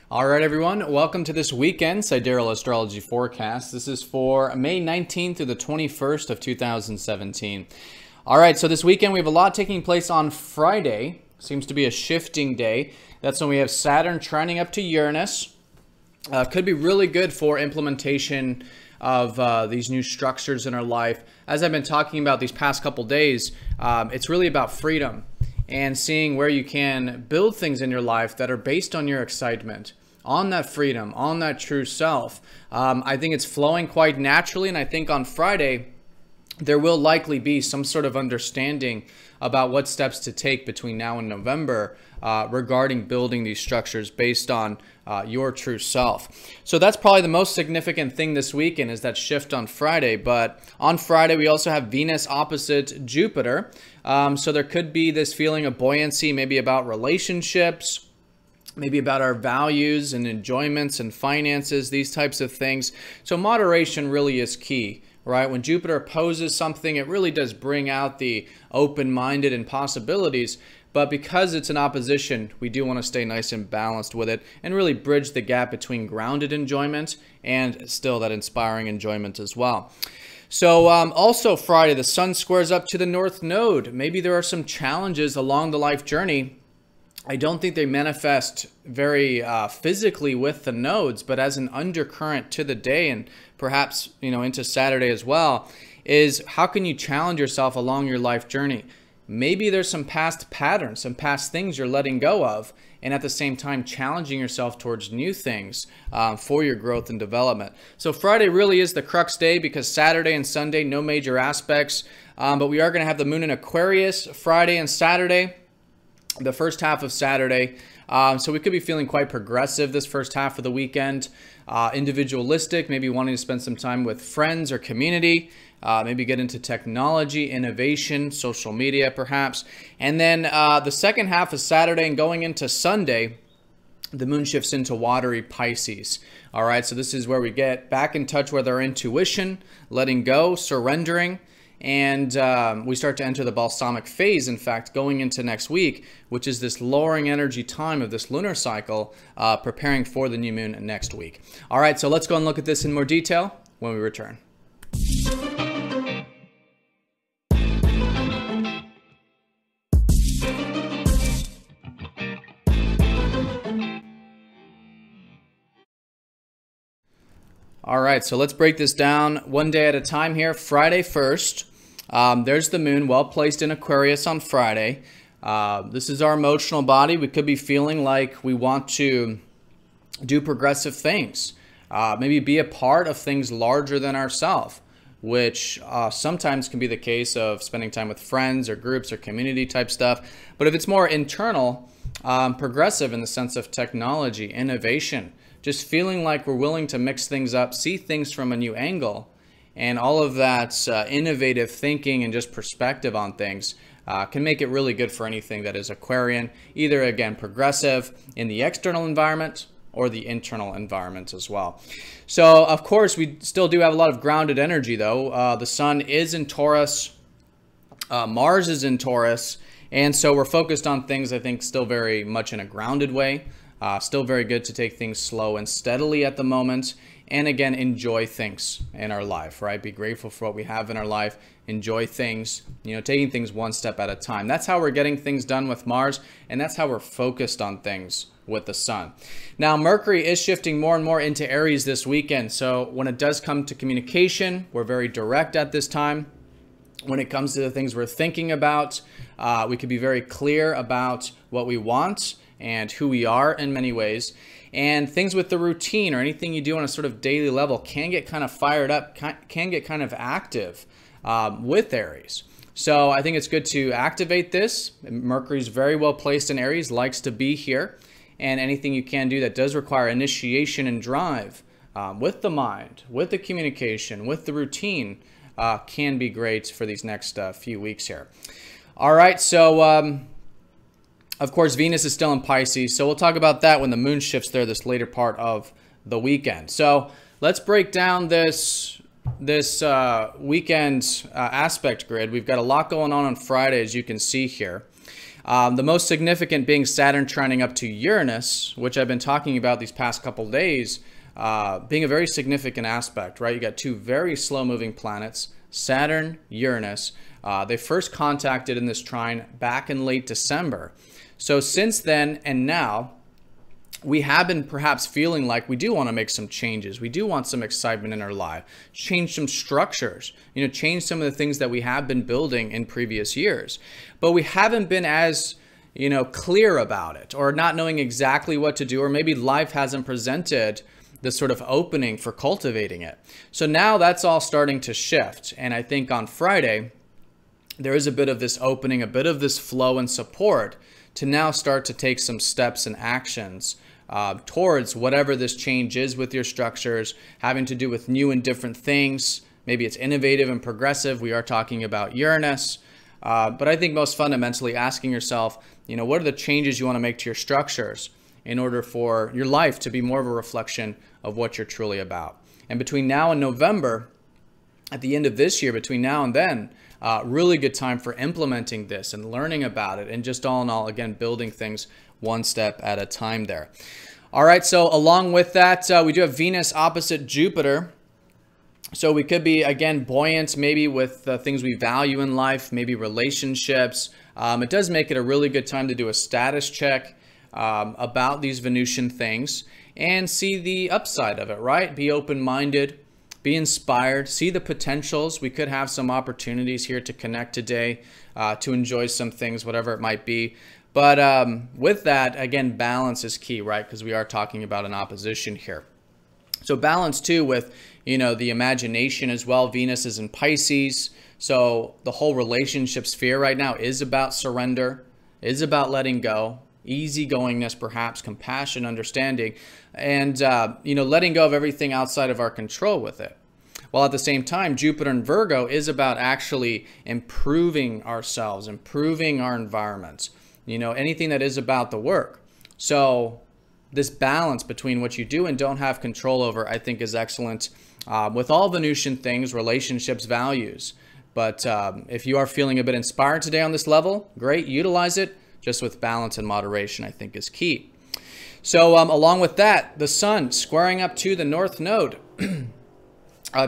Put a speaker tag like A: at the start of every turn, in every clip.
A: All right, everyone, welcome to this weekend Sidereal Astrology forecast. This is for May 19th through the 21st of 2017. All right, so this weekend we have a lot taking place on Friday. Seems to be a shifting day. That's when we have Saturn trining up to Uranus. Could be really good for implementation of these new structures in our life. As I've been talking about these past couple days, it's really about freedom and seeing where you can build things in your life that are based on your excitement, on that freedom, on that true self. I think it's flowing quite naturally, and I think on Friday there will likely be some sort of understanding about what steps to take between now and November regarding building these structures based on your true self. So that's probably the most significant thing this weekend, is that shift on Friday. But on Friday we also have Venus opposite Jupiter. So there could be this feeling of buoyancy, maybe about relationships, maybe about our values and enjoyments and finances, these types of things. So moderation really is key, right? When Jupiter opposes something, it really does bring out the open-minded and possibilities. But because it's an opposition, we do want to stay nice and balanced with it and really bridge the gap between grounded enjoyment and still that inspiring enjoyment as well. So also Friday, the sun squares up to the North Node. Maybe there are some challenges along the life journey. I don't think they manifest very physically with the nodes, but as an undercurrent to the day and perhaps, into Saturday as well, is how can you challenge yourself along your life journey? Maybe there's some past patterns, some past things you're letting go of, and at the same time challenging yourself towards new things for your growth and development. So Friday really is the crux day because Saturday and Sunday, no major aspects, but we are going to have the moon in Aquarius Friday and Saturday, the first half of Saturday. So we could be feeling quite progressive this first half of the weekend, individualistic, maybe wanting to spend some time with friends or community, maybe get into technology, innovation, social media perhaps. And then the second half of Saturday and going into Sunday, the moon shifts into watery Pisces. All right, so this is where we get back in touch with our intuition, letting go, surrendering. And we start to enter the balsamic phase, in fact, going into next week, which is this lowering energy time of this lunar cycle, preparing for the new moon next week. All right, so let's go and look at this in more detail when we return. All right, so let's break this down one day at a time here. Friday first, there's the moon well placed in Aquarius on Friday. This is our emotional body. We could be feeling like we want to do progressive things, maybe be a part of things larger than ourselves, which sometimes can be the case of spending time with friends or groups or community type stuff. But if it's more internal, progressive in the sense of technology, innovation, just feeling like we're willing to mix things up, see things from a new angle, and all of that innovative thinking and just perspective on things can make it really good for anything that is Aquarian, either, again, progressive in the external environment or the internal environment as well. So, of course, we still do have a lot of grounded energy, though. The sun is in Taurus, Mars is in Taurus, and so we're focused on things, I think, still very much in a grounded way. Still very good to take things slow and steadily at the moment. And again, enjoy things in our life, right? Be grateful for what we have in our life. Enjoy things, taking things one step at a time. That's how we're getting things done with Mars, and that's how we're focused on things with the sun. Now, Mercury is shifting more and more into Aries this weekend. So when it does come to communication, we're very direct at this time. When it comes to the things we're thinking about, we could be very clear about what we want and who we are in many ways. And things with the routine or anything you do on a sort of daily level can get kind of fired up, can get kind of active with Aries. So I think it's good to activate this. Mercury's very well placed in Aries, likes to be here. And anything you can do that does require initiation and drive with the mind, with the communication, with the routine can be great for these next few weeks here. All right, so of course, Venus is still in Pisces, so we'll talk about that when the moon shifts there this later part of the weekend. So let's break down this weekend aspect grid. We've got a lot going on Friday, as you can see here. The most significant being Saturn trining up to Uranus, which I've been talking about these past couple days, being a very significant aspect, right? You got two very slow-moving planets, Saturn, Uranus. They first contacted in this trine back in late December. So since then and now, we have been perhaps feeling like we do want to make some changes. We do want some excitement in our life, change some structures, change some of the things that we have been building in previous years. But we haven't been as, clear about it, or not knowing exactly what to do, or maybe life hasn't presented this sort of opening for cultivating it. So now that's all starting to shift. And I think on Friday, there is a bit of this opening, a bit of this flow and support to now start to take some steps and actions towards whatever this change is with your structures, having to do with new and different things. Maybe it's innovative and progressive. We are talking about Uranus. But I think most fundamentally asking yourself, what are the changes you want to make to your structures in order for your life to be more of a reflection of what you're truly about. And between now and November, at the end of this year, between now and then, really good time for implementing this and learning about it, and just all in all, again, building things one step at a time there. All right, so along with that, we do have Venus opposite Jupiter. So we could be, again, buoyant maybe with things we value in life, maybe relationships. It does make it a really good time to do a status check about these Venusian things and see the upside of it, right? Be open-minded, be inspired, see the potentials. We could have some opportunities here to connect today, to enjoy some things, whatever it might be. But with that, again, balance is key, right? Because we are talking about an opposition here. So balance too with, the imagination as well. Venus is in Pisces. So the whole relationship sphere right now is about surrender, is about letting go, easygoingness, perhaps compassion, understanding, and, letting go of everything outside of our control with it. While at the same time, Jupiter in Virgo is about actually improving ourselves, improving our environment, anything that is about the work. So this balance between what you do and don't have control over, I think, is excellent with all Venusian things, relationships, values. But if you are feeling a bit inspired today on this level, great, utilize it. Just with balance and moderation, I think, is key. So along with that, the sun squaring up to the North Node.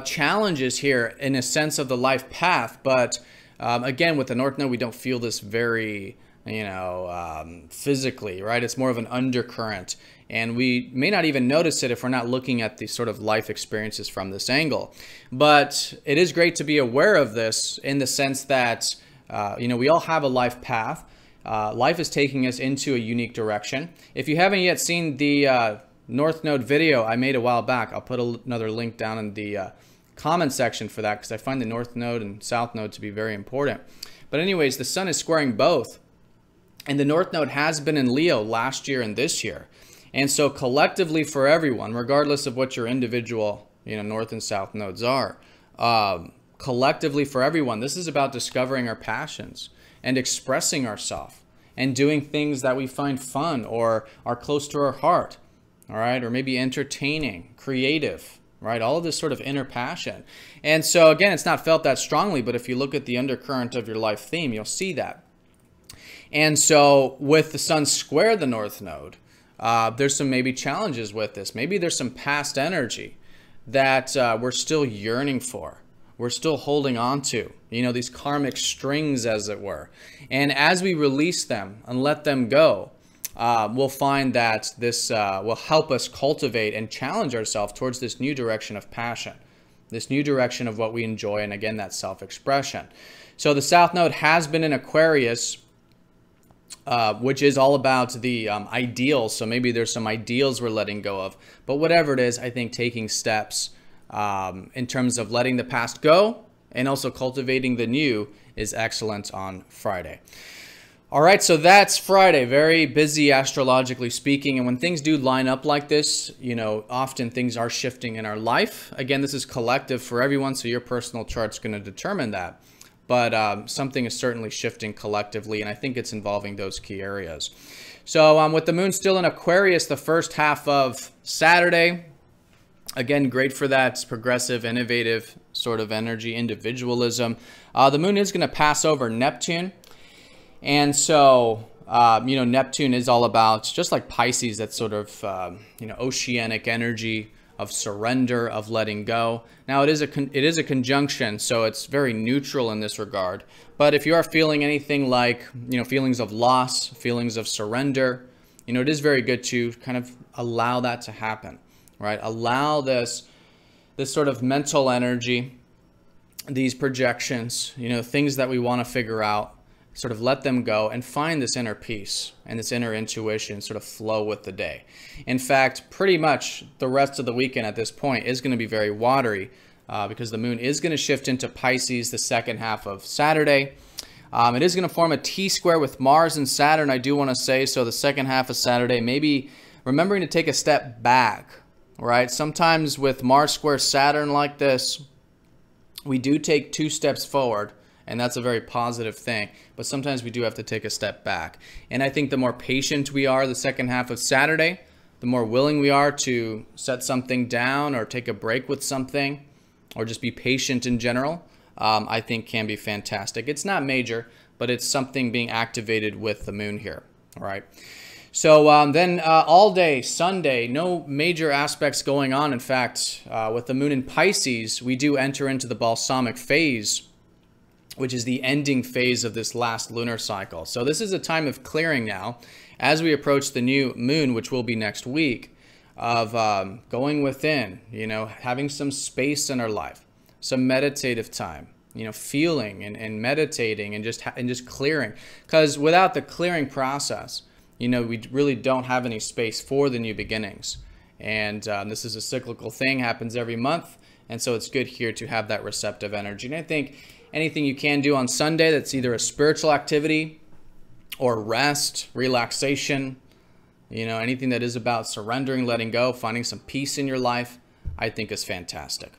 A: Challenges here in a sense of the life path. But again, with the North Node, we don't feel this very, physically, right? It's more of an undercurrent. And we may not even notice it if we're not looking at the sort of life experiences from this angle. But it is great to be aware of this in the sense that, we all have a life path. Life is taking us into a unique direction. If you haven't yet seen the North Node video I made a while back, I'll put another link down in the comment section for that, because I find the North Node and South Node to be very important. But anyways, the sun is squaring both. And the North Node has been in Leo last year and this year. And so collectively for everyone, regardless of what your individual, North and South nodes are, collectively for everyone, this is about discovering our passions and expressing ourselves and doing things that we find fun or are close to our heart, all right? Or maybe entertaining, creative, right? All of this sort of inner passion. And so again, it's not felt that strongly, but if you look at the undercurrent of your life theme, you'll see that. And so with the sun square the North Node, there's some maybe challenges with this. Maybe there's some past energy that we're still yearning for. We're still holding on to, these karmic strings, as it were. And as we release them and let them go, we'll find that this will help us cultivate and challenge ourselves towards this new direction of passion, this new direction of what we enjoy, and again, that self-expression. So the South Node has been in Aquarius, which is all about the ideals. So maybe there's some ideals we're letting go of. But whatever it is, I think taking steps in terms of letting the past go and also cultivating the new is excellent on Friday. All right, so that's Friday. Very busy astrologically speaking. And when things do line up like this, often things are shifting in our life. Again, this is collective for everyone, so your personal chart's going to determine that. But something is certainly shifting collectively, and I think it's involving those key areas. So with the moon still in Aquarius, the first half of Saturday, again, great for that progressive, innovative sort of energy, individualism. The moon is going to pass over Neptune. And so, Neptune is all about, just like Pisces, that sort of, oceanic energy of surrender, of letting go. Now, it is a conjunction, so it's very neutral in this regard. But if you are feeling anything like, feelings of loss, feelings of surrender, it is very good to kind of allow that to happen, right? Allow this sort of mental energy, these projections, things that we want to figure out, sort of let them go and find this inner peace and this inner intuition sort of flow with the day. In fact, pretty much the rest of the weekend at this point is going to be very watery because the moon is going to shift into Pisces the second half of Saturday. It is going to form a T-square with Mars and Saturn, I do want to say. So the second half of Saturday, maybe remembering to take a step back, right? Sometimes with Mars square Saturn like this, we do take 2 steps forward, and that's a very positive thing. But sometimes we do have to take a step back. And I think the more patient we are the second half of Saturday, the more willing we are to set something down or take a break with something or just be patient in general, I think can be fantastic. It's not major, but it's something being activated with the moon here. All right. So then all day Sunday, no major aspects going on. In fact, with the moon in Pisces, we do enter into the balsamic phase, which is the ending phase of this last lunar cycle. So this is a time of clearing now as we approach the new moon, which will be next week, of going within, having some space in our life, some meditative time, feeling and meditating and just clearing. Because without the clearing process, we really don't have any space for the new beginnings. And this is a cyclical thing, happens every month. And so it's good here to have that receptive energy. And I think anything you can do on Sunday that's either a spiritual activity or rest, relaxation, anything that is about surrendering, letting go, finding some peace in your life, I think is fantastic.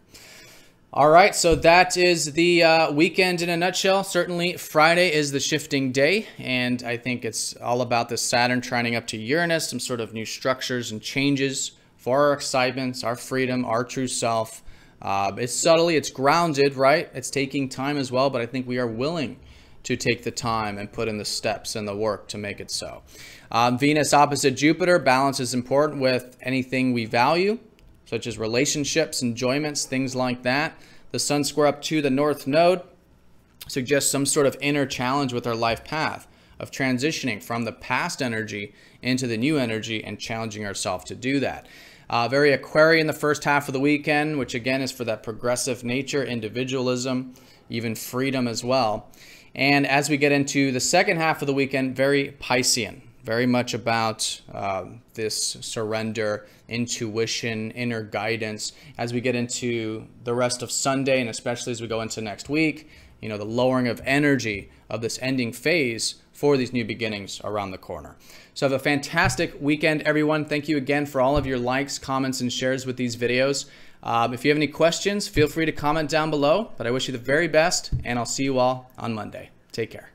A: All right, so that is the weekend in a nutshell. Certainly Friday is the shifting day, and I think it's all about the Saturn trining up to Uranus, some sort of new structures and changes for our excitements, our freedom, our true self. It's grounded, right? It's taking time as well, but I think we are willing to take the time and put in the steps and the work to make it so. Venus opposite Jupiter, balance is important with anything we value, such as relationships, enjoyments, things like that. The Sun square up to the North Node suggests some sort of inner challenge with our life path of transitioning from the past energy into the new energy and challenging ourselves to do that. Very Aquarian the first half of the weekend, which again is for that progressive nature, individualism, even freedom as well. And as we get into the second half of the weekend, very Piscean, very much about this surrender, intuition, inner guidance. As we get into the rest of Sunday, and especially as we go into next week, the lowering of energy of this ending phase for these new beginnings around the corner. So have a fantastic weekend, everyone. Thank you again for all of your likes, comments, and shares with these videos. If you have any questions, feel free to comment down below. But I wish you the very best, and I'll see you all on Monday. Take care.